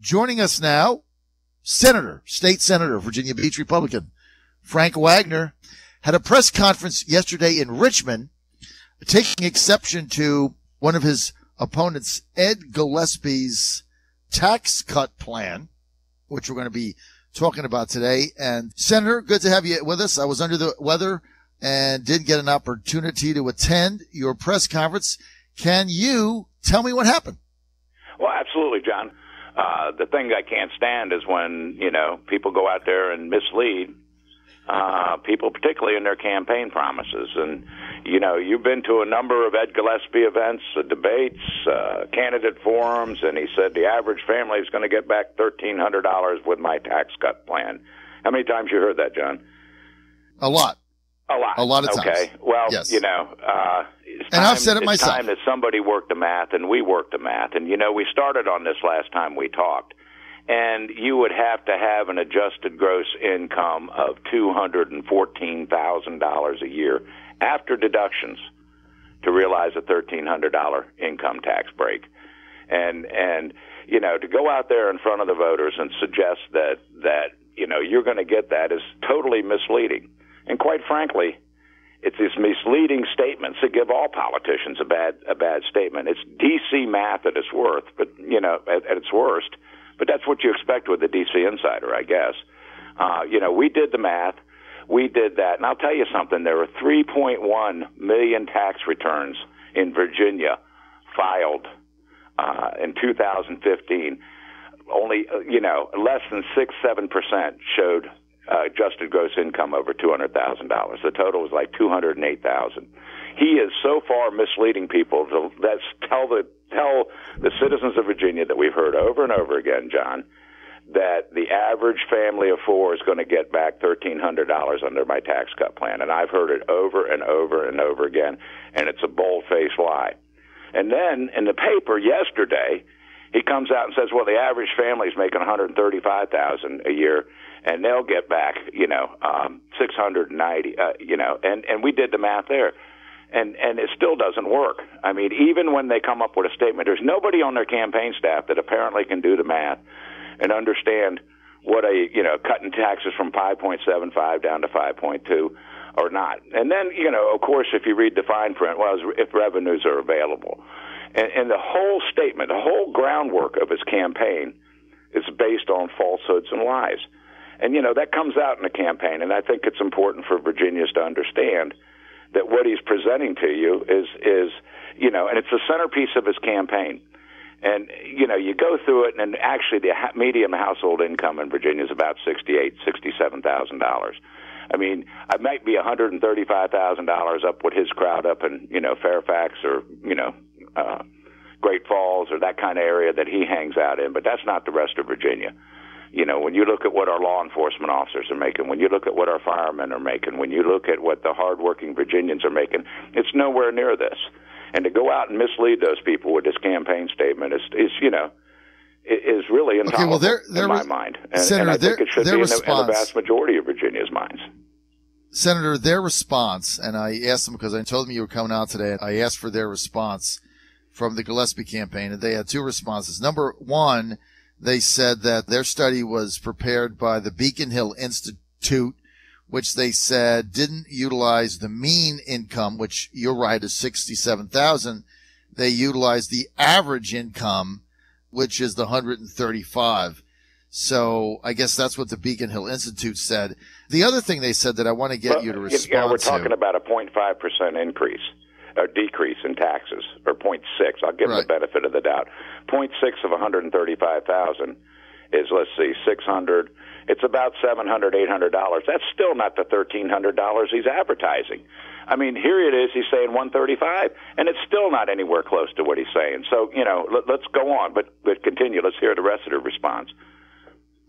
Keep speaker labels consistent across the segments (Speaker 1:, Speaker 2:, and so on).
Speaker 1: Joining us now, State Senator, Virginia Beach Republican, Frank Wagner, had a press conference yesterday in Richmond, taking exception to one of his opponents, Ed Gillespie's tax cut plan, which we're going to be talking about today. And Senator, good to have you with us. I was under the weather and didn't get an opportunity to attend your press conference. Can you tell me what happened?
Speaker 2: Well, absolutely, John. The thing I can't stand is when, people go out there and mislead people, particularly in their campaign promises. And, you've been to a number of Ed Gillespie events, debates, candidate forums, and he said the average family is going to get back $1,300 with my tax cut plan. How many times you heard that, John?
Speaker 1: A lot. A lot of times.
Speaker 2: Okay. Well,
Speaker 1: yes.
Speaker 2: It's time,
Speaker 1: and I've said it myself.
Speaker 2: It's time that somebody worked the math, and we worked the math. And, we started on this last time we talked. And you would have to have an adjusted gross income of $214,000 a year after deductions to realize a $1,300 income tax break. And to go out there in front of the voters and suggest that you're going to get that is totally misleading. And quite frankly, it's these misleading statements that give all politicians a bad statement. It's DC math at its worst, but at its worst. But that's what you expect with the DC Insider, I guess. We did the math. We did that. And I'll tell you something. There were 3.1 million tax returns in Virginia filed in 2015. Only, less than 6-7% showed adjusted gross income over $200,000. The total was like $208,000. He is so far misleading people. Let's tell the citizens of Virginia that we've heard over and over again, John, that the average family of four is going to get back $1,300 under my tax cut plan. And I've heard it over and over and over again, and it's a bold-faced lie. And then in the paper yesterday, he comes out and says, well, the average family is making $135,000 a year, and they'll get back, $690, and we did the math there. And it still doesn't work. I mean, even when they come up with a statement, there's nobody on their campaign staff that apparently can do the math and understand what cutting taxes from 5.75 down to 5.2 or not. And then, of course, if you read the fine print, well, if revenues are available. And the whole statement, the whole groundwork of his campaign is based on falsehoods and lies. And, that comes out in the campaign, and I think it's important for Virginians to understand that what he's presenting to you is and it's the centerpiece of his campaign. And, you go through it, and actually the median household income in Virginia is about $67,000. I mean, I might be $135,000 up with his crowd up in, Fairfax or, Great Falls or that kind of area that he hangs out in, but that's not the rest of Virginia. When you look at what our law enforcement officers are making, when you look at what our firemen are making, when you look at what the hardworking Virginians are making, it's nowhere near this. And to go out and mislead those people with this campaign statement is really intolerable in my mind. And,
Speaker 1: Senator,
Speaker 2: and I think it should be in the vast majority of Virginia's minds.
Speaker 1: Senator, their response, and I asked them because I told them you were coming out today, I asked for their response from the Gillespie campaign, and they had two responses. Number one, they said that their study was prepared by the Beacon Hill Institute, which they said didn't utilize the mean income, which you're right is $67,000. They utilized the average income, which is the $135,000. So I guess that's what the Beacon Hill Institute said. The other thing they said that I want to get you to respond to.
Speaker 2: Yeah, we're talking about a 0.5% increase. Or decrease in taxes, or 0.6. I'll give them the benefit of the doubt. 0.6 of 135,000 is, let's see, 600. It's about $700, $800. That's still not the $1,300 he's advertising. I mean, here it is. He's saying 135, and it's still not anywhere close to what he's saying. So, let's go on, but continue. Let's hear the rest of the response.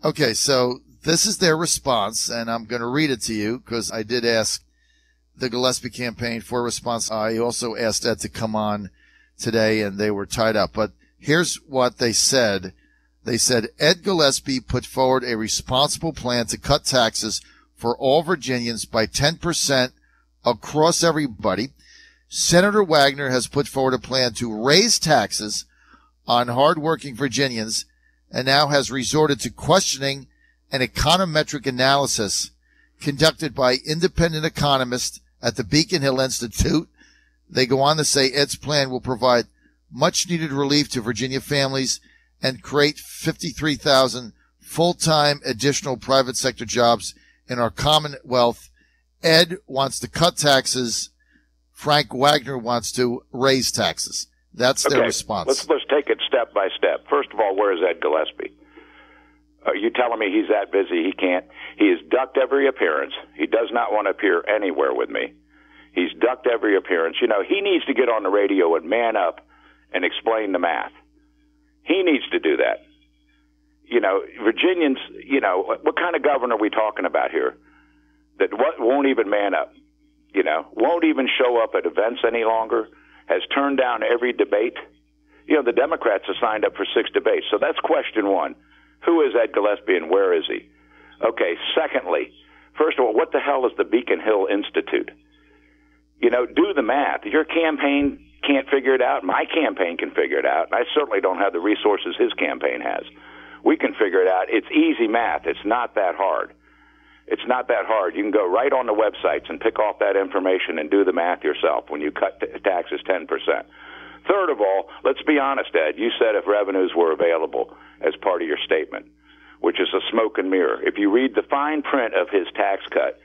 Speaker 1: Okay, so this is their response, and I'm going to read it to you because I did ask the Gillespie campaign for a response. I also asked Ed to come on today, and they were tied up. But here's what they said. They said, Ed Gillespie put forward a responsible plan to cut taxes for all Virginians by 10% across everybody. Senator Wagner has put forward a plan to raise taxes on hardworking Virginians and now has resorted to questioning an econometric analysis conducted by independent economists at the Beacon Hill Institute. They go on to say Ed's plan will provide much needed relief to Virginia families and create 53,000 full-time additional private sector jobs in our Commonwealth. Ed wants to cut taxes. Frank Wagner wants to raise taxes. That's their response.
Speaker 2: Let's take it step by step. First of all, where is Ed Gillespie? Are you telling me he's that busy he can't? He has ducked every appearance. He does not want to appear anywhere with me. He's ducked every appearance. You know, he needs to get on the radio and man up and explain the math. He needs to do that. You know, Virginians, you know, what kind of governor are we talking about here that won't even man up, you know, won't even show up at events any longer, has turned down every debate? You know, the Democrats have signed up for 6 debates. So that's question one. Who is Ed Gillespie and where is he? Okay, secondly, first of all, what the hell is the Beacon Hill Institute? You know, do the math. Your campaign can't figure it out. My campaign can figure it out. I certainly don't have the resources his campaign has. We can figure it out. It's easy math. It's not that hard. It's not that hard. You can go right on the websites and pick off that information and do the math yourself when you cut taxes 10%. Third of all, let's be honest, Ed. You said if revenues were available as part of your statement, which is a smoke and mirror. If you read the fine print of his tax cut,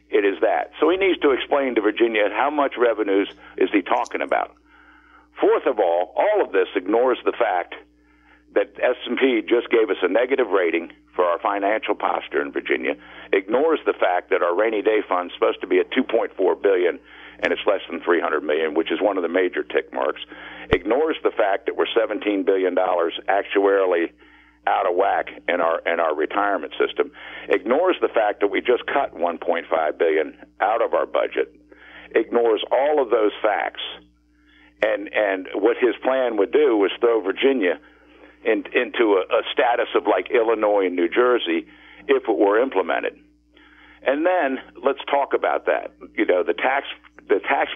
Speaker 2: it is that. So he needs to explain to Virginia how much revenues is he talking about. Fourth of all of this ignores the fact that S&P just gave us a negative rating for our financial posture in Virginia, ignores the fact that our rainy day fund's supposed to be at $2.4 billion and it's less than $300 million, which is one of the major tick marks, ignores the fact that we're $17 billion actuarially out of whack in our retirement system, ignores the fact that we just cut $1.5 billion out of our budget, ignores all of those facts, and what his plan would do was throw Virginia into a status of like Illinois and New Jersey if it were implemented. And then let's talk about that. You know, the tax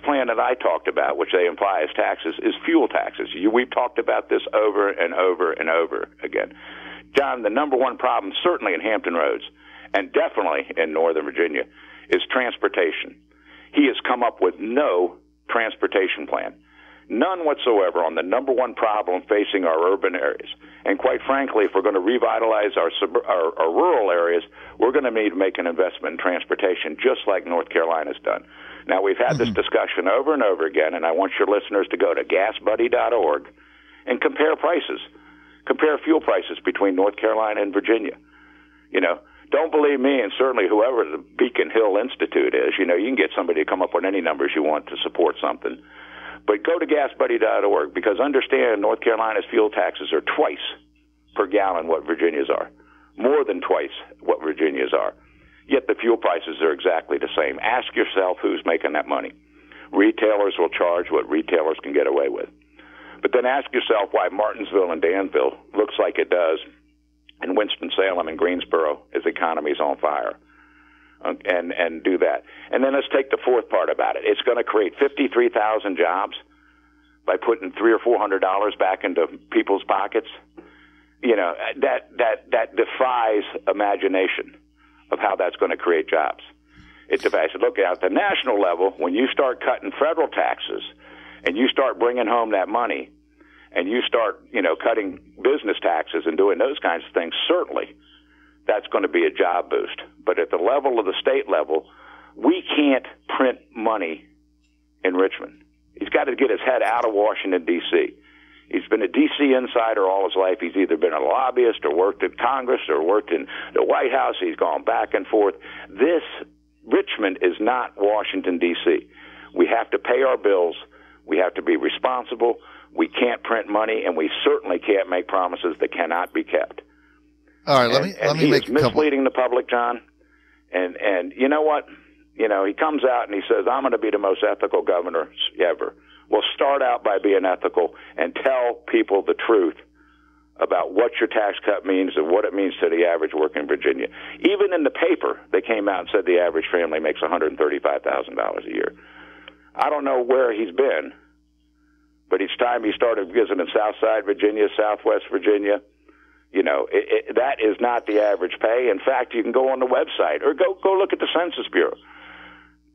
Speaker 2: plan that I talked about, which they imply as taxes, is fuel taxes. We've talked about this over and over and over again. John, the number one problem, certainly in Hampton Roads and definitely in Northern Virginia, is transportation. He has come up with no transportation plan. None whatsoever on the number one problem facing our urban areas. And quite frankly, if we're going to revitalize our rural areas, we're going to need to make an investment in transportation, just like North Carolina's done. Now, we've had this discussion over and over again, and I want your listeners to go to gasbuddy.org and compare prices. Compare fuel prices between North Carolina and Virginia. You know, don't believe me, and certainly whoever the Beacon Hill Institute is. You know, you can get somebody to come up with any numbers you want to support something. But go to gasbuddy.org, because understand North Carolina's fuel taxes are twice per gallon what Virginia's are. More than twice what Virginia's are. Yet the fuel prices are exactly the same. Ask yourself who's making that money. Retailers will charge what retailers can get away with. But then ask yourself why Martinsville and Danville looks like it does, and Winston-Salem and Greensboro as the economy's on fire. And do that. And then let's take the fourth part about it. It's going to create 53,000 jobs by putting $300 or $400 back into people's pockets. You know, that defies imagination of how that's going to create jobs. It defies. Look, at the national level, when you start cutting federal taxes and you start bringing home that money and you start, you know, cutting business taxes and doing those kinds of things, certainly that's going to be a job boost. But at the level of the state level, we can't print money in Richmond. He's got to get his head out of Washington, D.C. He's been a D.C. insider all his life. He's either been a lobbyist or worked at Congress or worked in the White House. He's gone back and forth. Richmond is not Washington, D.C. We have to pay our bills. We have to be responsible. We can't print money, and we certainly can't make promises that cannot be kept.
Speaker 1: All right, let me make a couple.
Speaker 2: Misleading the public, John. And you know what? You know, he comes out and he says, I'm going to be the most ethical governor ever. Well, start out by being ethical and tell people the truth about what your tax cut means and what it means to the average working Virginia. Even in the paper, they came out and said the average family makes $135,000 a year. I don't know where he's been, but each time he started visiting Southside Virginia, Southwest Virginia, That is not the average pay. In fact, you can go on the website or go look at the Census Bureau.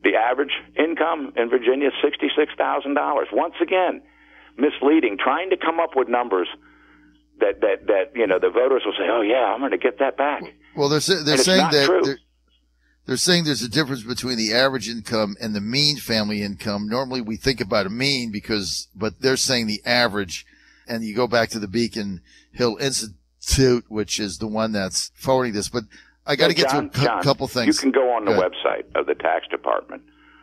Speaker 2: The average income in Virginia is $66,000. Once again, misleading, trying to come up with numbers that the voters will say, "Oh yeah, I'm going to get that back."
Speaker 1: Well, they're saying that they're saying there's a difference between the average income and the mean family income. Normally, we think about a mean but they're saying the average. And you go back to the Beacon Hill Institute, which is the one that's forwarding this. But I got to get to a couple things.
Speaker 2: You can go on the website of the tax department.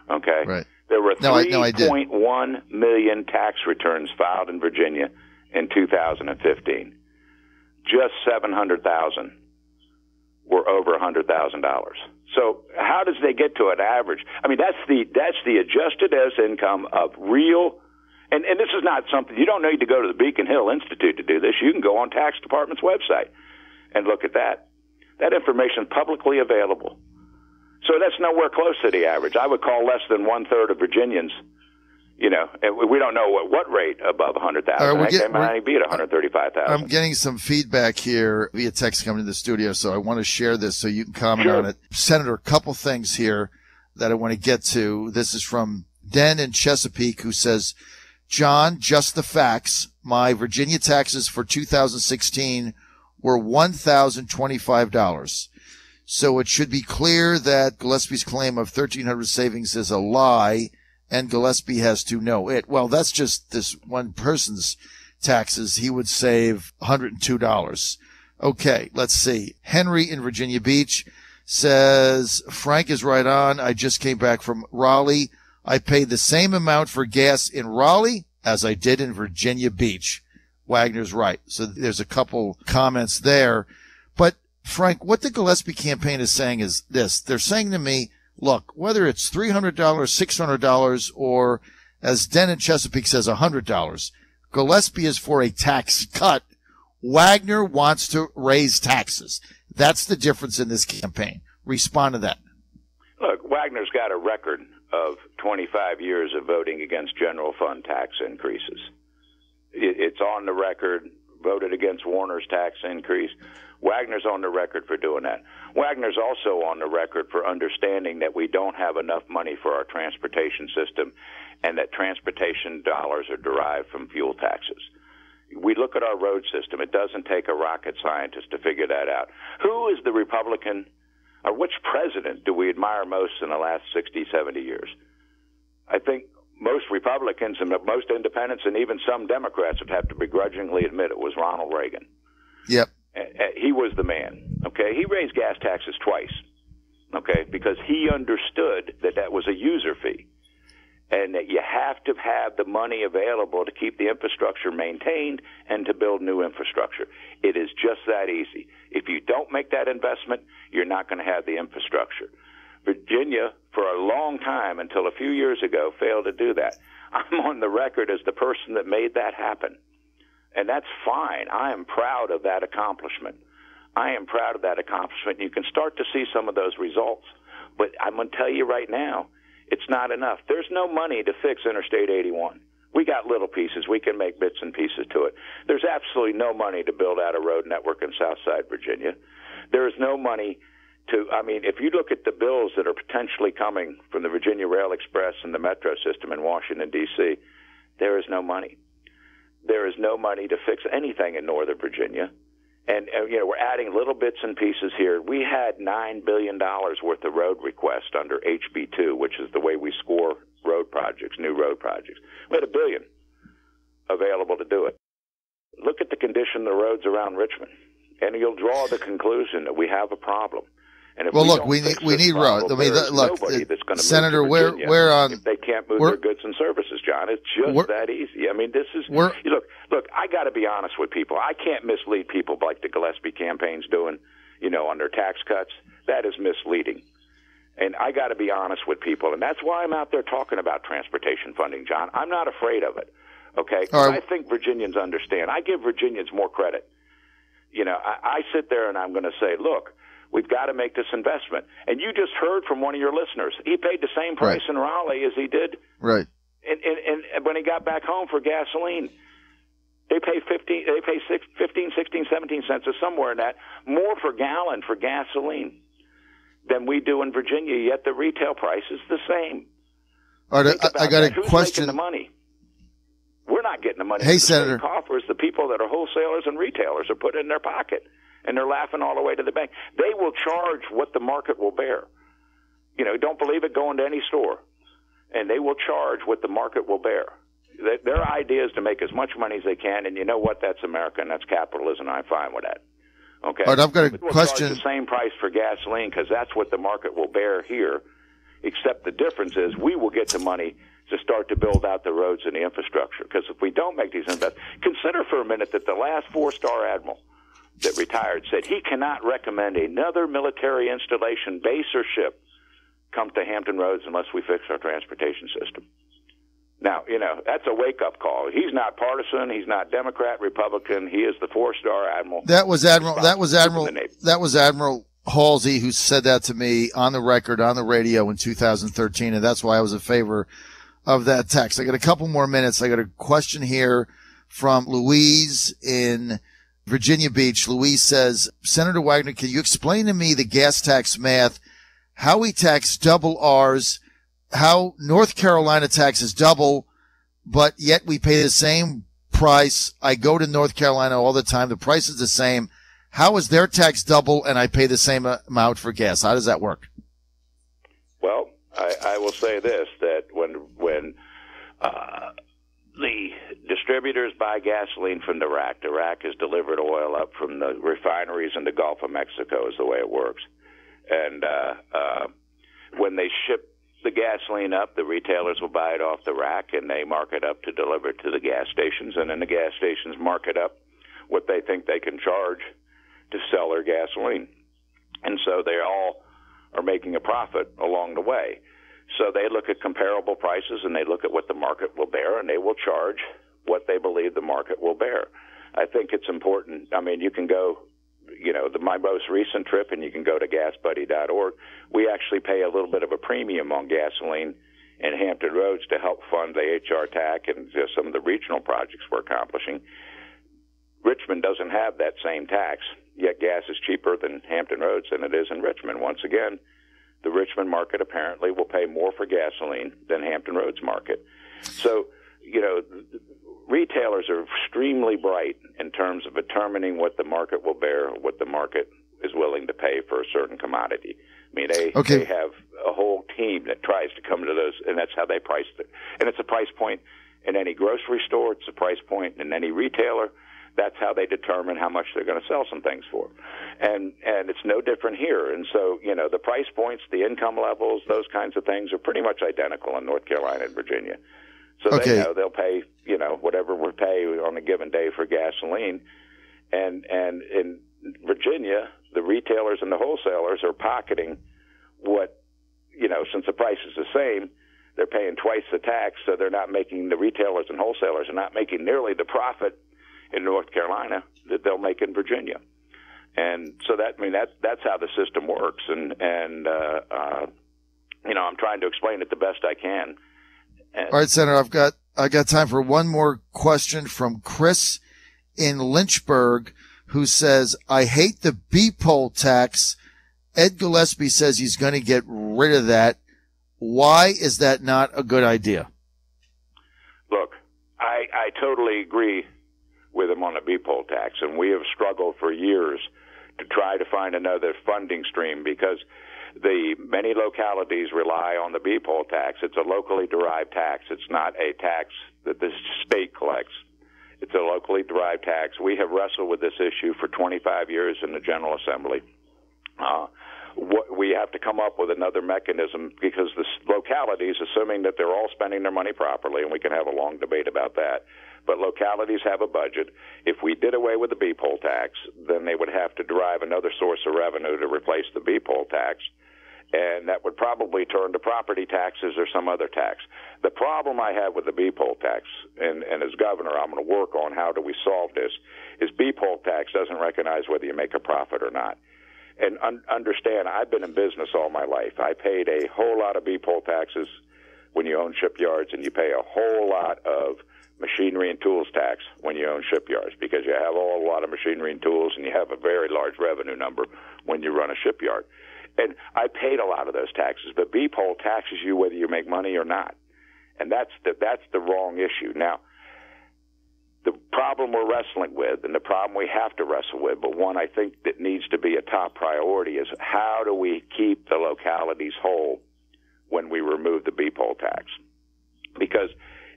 Speaker 2: Okay.
Speaker 1: Right.
Speaker 2: There were 3.1 million tax returns filed in Virginia in 2015. Just 700,000 were over $100,000. So how does they get to an average? I mean, that's the adjusted as income of real. And this is not something, you don't need to go to the Beacon Hill Institute to do this. You can go on tax department's website and look at that. That information is publicly available. So that's nowhere close to the average. I would call less than 1/3 of Virginians, and we don't know what rate above 100,000. They might be at 135,000.
Speaker 1: I'm getting some feedback here via text coming to the studio, so I want to share this so you can comment on it. Senator, a couple things here that I want to get to. This is from Den in Chesapeake, who says, John, just the facts. My Virginia taxes for 2016 were $1,025. So it should be clear that Gillespie's claim of 1,300 savings is a lie, and Gillespie has to know it. Well, that's just this one person's taxes. He would save $102. Okay, let's see. Henry in Virginia Beach says, Frank is right on. I just came back from Raleigh. I paid the same amount for gas in Raleigh as I did in Virginia Beach. Wagner's right. So there's a couple comments there. But, Frank, what the Gillespie campaign is saying is this. They're saying to me, look, whether it's $300, $600, or, as Den in Chesapeake says, $100, Gillespie is for a tax cut. Wagner wants to raise taxes. That's the difference in this campaign. Respond to that.
Speaker 2: Look, Wagner's got a record of 25 years of voting against general fund tax increases. It's on the record, voted against Warner's tax increase. Wagner's on the record for doing that. Wagner's also on the record for understanding that we don't have enough money for our transportation system and that transportation dollars are derived from fuel taxes. We look at our road system. It doesn't take a rocket scientist to figure that out. Who is the Republican, or which president do we admire most in the last 60, 70 years? I think most Republicans and most independents and even some Democrats would have to begrudgingly admit it was Ronald Reagan.
Speaker 1: Yep.
Speaker 2: He was the man, okay? He raised gas taxes twice, okay, because he understood that that was a user fee and that you have to have the money available to keep the infrastructure maintained and to build new infrastructure. It is just that easy. If you don't make that investment, you're not going to have the infrastructure. Virginia, for a long time, until a few years ago, failed to do that. I'm on the record as the person that made that happen. And that's fine. I am proud of that accomplishment. I am proud of that accomplishment. You can start to see some of those results. But I'm going to tell you right now, it's not enough. There's no money to fix Interstate 81. We got little pieces. We can make bits and pieces to it. There's absolutely no money to build out a road network in Southside Virginia. There is no money to, if you look at the bills that are potentially coming from the Virginia Rail Express and the metro system in Washington, D.C., there is no money. There is no money to fix anything in Northern Virginia. And we're adding little bits and pieces here. We had $9 billion worth of road requests under HB2, which is the way we score road projects, new road projects. We had $1 billion available to do it. Look at the condition of the roads around Richmond, and you'll draw the conclusion that we have a problem. And if
Speaker 1: we need roads. Look,
Speaker 2: nobody that's going to
Speaker 1: Senator,
Speaker 2: move to Virginia
Speaker 1: we're on.
Speaker 2: If they can't move their goods and services, John, it's just that easy. This is look. I got to be honest with people. I can't mislead people like the Gillespie campaign's doing, on their tax cuts. That is misleading. And I got to be honest with people, and that's why I'm out there talking about transportation funding, John. I'm not afraid of it. Okay, I think Virginians understand. I give Virginians more credit. I sit there and I'm going to say, look, we've got to make this investment. And you just heard from one of your listeners. He paid the same price in Raleigh as he did
Speaker 1: and
Speaker 2: when he got back home for gasoline. They pay 15, 16, 17 cents or somewhere in that more per gallon for gasoline than we do in Virginia, yet the retail price is the same.
Speaker 1: All right, I got a
Speaker 2: Who's
Speaker 1: question.
Speaker 2: making the money? We're not getting the money.
Speaker 1: Hey,
Speaker 2: the
Speaker 1: Senator.
Speaker 2: state coffers, the people that are wholesalers and retailers are putting it in their pocket, and they're laughing all the way to the bank. They will charge what the market will bear. You know, don't believe it, go into any store, and they will charge what the market will bear. Their idea is to make as much money as they can, and you know what? That's America, and that's capitalism, and I'm fine with that. Okay?
Speaker 1: All right, I've got a
Speaker 2: we'll
Speaker 1: question.
Speaker 2: charge the same price for gasoline because that's what the market will bear here, except the difference is we will get the money to start to build out the roads and the infrastructure. Because if we don't make these investments, consider for a minute that the last four-star admiral that retired said he cannot recommend another military installation, base or ship, come to Hampton Roads unless we fix our transportation system. Now, you know, that's a wake-up call. He's not partisan. He's not Democrat, Republican. He is the four-star admiral.
Speaker 1: That was Admiral Halsey who said that to me on the record, on the radio in 2013, and that's why I was in favor of that tax. I got a couple more minutes. I got a question here from Louise in Virginia Beach. Louise says, Senator Wagner, can you explain to me the gas tax math, how we tax double ours, how North Carolina taxes double, but yet we pay the same price? I go to North Carolina all the time. The price is the same. How is their tax double and I pay the same amount for gas? How does that work?
Speaker 2: Well, I will say this, that when the distributors buy gasoline from the rack has delivered oil up from the refineries in the Gulf of Mexico is the way it works. And when they ship the gasoline up, the retailers will buy it off the rack, and they mark it up to deliver it to the gas stations, and then the gas stations mark it up what they think they can charge to sell their gasoline. And so they all are making a profit along the way. So they look at comparable prices, and they look at what the market will bear, and they will charge what they believe the market will bear. I think it's important. I mean, you can go, you know, my most recent trip, and you can go to gasbuddy.org. We actually pay a little bit of a premium on gasoline in Hampton Roads to help fund the HR TAC and just some of the regional projects we're accomplishing. Richmond doesn't have that same tax, yet gas is cheaper than Hampton Roads than it is in Richmond. Once again, the Richmond market apparently will pay more for gasoline than Hampton Roads market. So, you know, retailers are extremely bright in terms of determining what the market will bear, what the market is willing to pay for a certain commodity. I mean, they have a whole team that tries to come to those, and that's how they price it. And it's a price point in any grocery store. It's a price point in any retailer. That's how they determine how much they're going to sell some things for. And it's no different here. And so, you know, the price points, the income levels, those kinds of things are pretty much identical in North Carolina and Virginia. So they know they'll pay, you know, whatever we pay on a given day for gasoline. And in Virginia, the retailers and the wholesalers are pocketing what, you know, since the price is the same, they're paying twice the tax, so they're not making, the retailers and wholesalers are not making nearly the profit in North Carolina that they'll make in Virginia. And so that's how the system works. And you know, I'm trying to explain it the best I can. And
Speaker 1: all right, Senator, I got time for one more question from Chris in Lynchburg, who says, I hate the B-poll tax. Ed Gillespie says he's going to get rid of that. Why is that not a good idea?
Speaker 2: Look, I totally agree with him on the B-poll tax, and we have struggled for years to try to find another funding stream because the many localities rely on the B-poll tax. It's a locally derived tax. It's not a tax that the state collects. It's a locally derived tax. We have wrestled with this issue for 25 years in the General Assembly. We have to come up with another mechanism because the localities, assuming that they're all spending their money properly, and we can have a long debate about that, but localities have a budget. If we did away with the B-poll tax, then they would have to derive another source of revenue to replace the B-poll tax, and that would probably turn to property taxes or some other tax. The problem I have with the B-poll tax, and as governor I'm going to work on how do we solve this, is B-poll tax doesn't recognize whether you make a profit or not. And understand, I've been in business all my life. I paid a whole lot of B-poll taxes when you own shipyards, and you pay a whole lot of machinery and tools tax when you own shipyards, because you have a lot of machinery and tools, and you have a very large revenue number when you run a shipyard. And I paid a lot of those taxes, but B-Pol taxes you whether you make money or not, and that's the wrong issue. Now, the problem we're wrestling with, and the problem we have to wrestle with, but one I think that needs to be a top priority, is how do we keep the localities whole when we remove the B-Pol tax? Because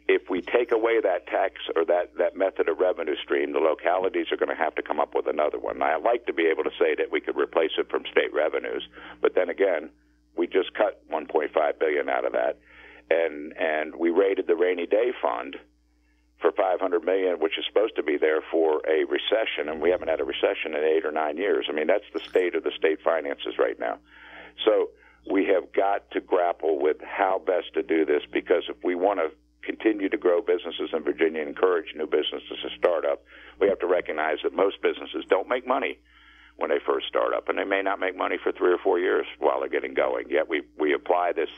Speaker 2: if we take away that tax or that method of revenue stream, the localities are going to have to come up with another one. Now, I'd like to be able to say that we could replace it from state revenues, but then again, we just cut $1.5 billion out of that, and we raided the rainy day fund for $500 million, which is supposed to be there for a recession, and we haven't had a recession in 8 or 9 years. I mean, that's the state of the state finances right now. So we have got to grapple with how best to do this, because if we want to continue to grow businesses in Virginia and encourage new businesses to start up, we have to recognize that most businesses don't make money when they first start up, and they may not make money for 3 or 4 years while they're getting going. Yet we apply this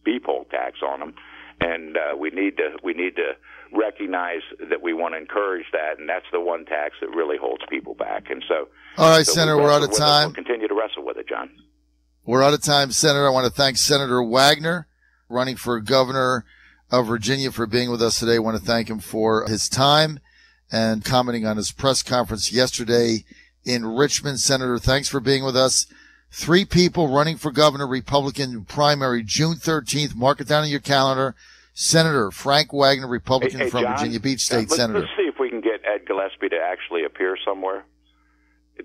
Speaker 2: B-Pol tax on them, and we need to recognize that we want to encourage that, and that's the one tax that really holds people back. And so,
Speaker 1: all right, Senator, we're out of time.
Speaker 2: We'll continue to wrestle with it, John.
Speaker 1: We're out of time, Senator. I want to thank Senator Wagner, running for governor of Virginia, for being with us today. I want to thank him for his time and commenting on his press conference yesterday in Richmond. Senator, thanks for being with us. 3 people running for governor, Republican primary, June 13th. Mark it down on your calendar. Senator Frank Wagner, Republican from
Speaker 2: John,
Speaker 1: Virginia Beach State, Senator.
Speaker 2: Let's see if we can get Ed Gillespie to actually appear somewhere.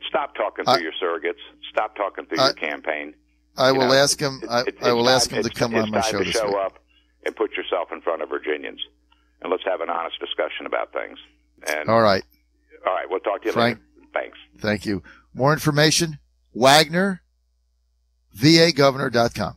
Speaker 2: Stop talking through your surrogates. Stop talking through your campaign.
Speaker 1: I will ask him. I will ask him to come on my show this week.
Speaker 2: It's time to show up and put yourself in front of Virginians, and let's have an honest discussion about things. And
Speaker 1: all right.
Speaker 2: We'll talk to you
Speaker 1: Frank,
Speaker 2: later. Thanks.
Speaker 1: Thank you. More information, Wagner, VAGovernor.com.